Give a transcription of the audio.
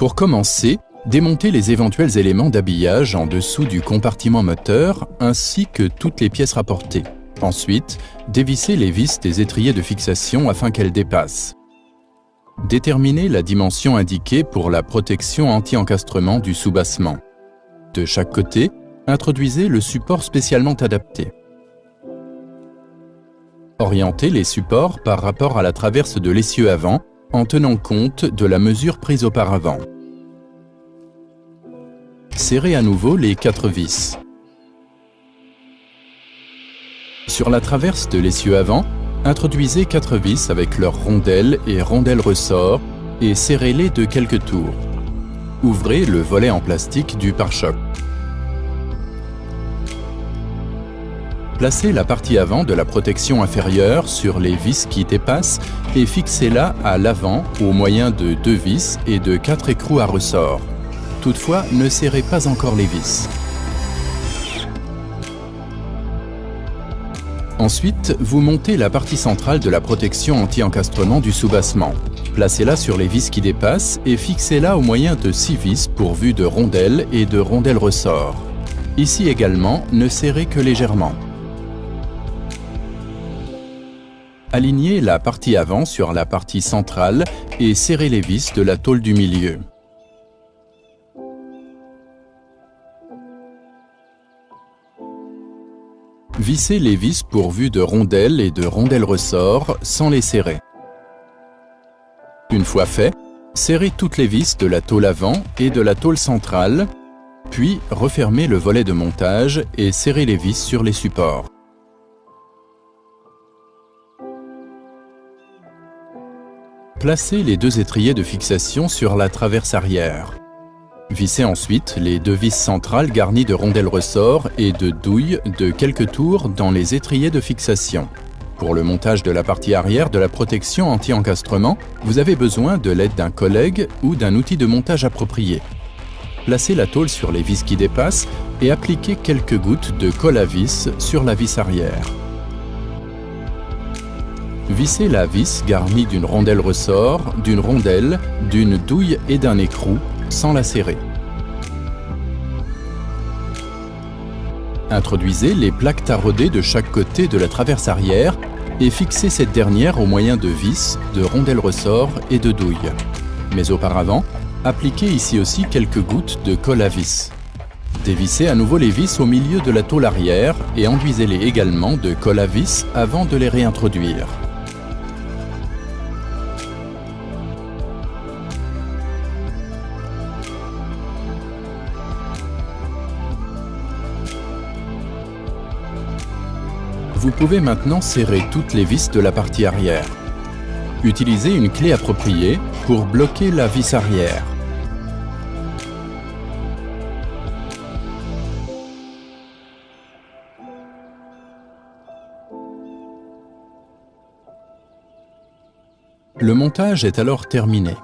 Pour commencer, démontez les éventuels éléments d'habillage en dessous du compartiment moteur ainsi que toutes les pièces rapportées. Ensuite, dévissez les vis des étriers de fixation afin qu'elles dépassent. Déterminez la dimension indiquée pour la protection anti-encastrement du soubassement. De chaque côté, introduisez le support spécialement adapté. Orientez les supports par rapport à la traverse de l'essieu avant en tenant compte de la mesure prise auparavant. Serrez à nouveau les 4 vis. Sur la traverse de l'essieu avant, introduisez 4 vis avec leurs rondelles et rondelles ressort et serrez-les de quelques tours. Ouvrez le volet en plastique du pare-choc. Placez la partie avant de la protection inférieure sur les vis qui dépassent et fixez-la à l'avant au moyen de 2 vis et de 4 écrous à ressort. Toutefois, ne serrez pas encore les vis. Ensuite, vous montez la partie centrale de la protection anti-encastrement du soubassement. Placez-la sur les vis qui dépassent et fixez-la au moyen de 6 vis pourvues de rondelles et de rondelles ressort. Ici également, ne serrez que légèrement. Alignez la partie avant sur la partie centrale et serrez les vis de la tôle du milieu. Vissez les vis pourvues de rondelles et de rondelles ressort sans les serrer. Une fois fait, serrez toutes les vis de la tôle avant et de la tôle centrale, puis refermez le volet de montage et serrez les vis sur les supports. Placez les 2 étriers de fixation sur la traverse arrière. Vissez ensuite les 2 vis centrales garnies de rondelles ressort et de douilles de quelques tours dans les étriers de fixation. Pour le montage de la partie arrière de la protection anti-encastrement, vous avez besoin de l'aide d'un collègue ou d'un outil de montage approprié. Placez la tôle sur les vis qui dépassent et appliquez quelques gouttes de colle à vis sur la vis arrière. Vissez la vis garnie d'une rondelle ressort, d'une rondelle, d'une douille et d'un écrou, sans la serrer. Introduisez les plaques taraudées de chaque côté de la traverse arrière et fixez cette dernière au moyen de vis, de rondelles ressort et de douilles. Mais auparavant, appliquez ici aussi quelques gouttes de colle à vis. Dévissez à nouveau les vis au milieu de la tôle arrière et enduisez-les également de colle à vis avant de les réintroduire. Vous pouvez maintenant serrer toutes les vis de la partie arrière. Utilisez une clé appropriée pour bloquer la vis arrière. Le montage est alors terminé.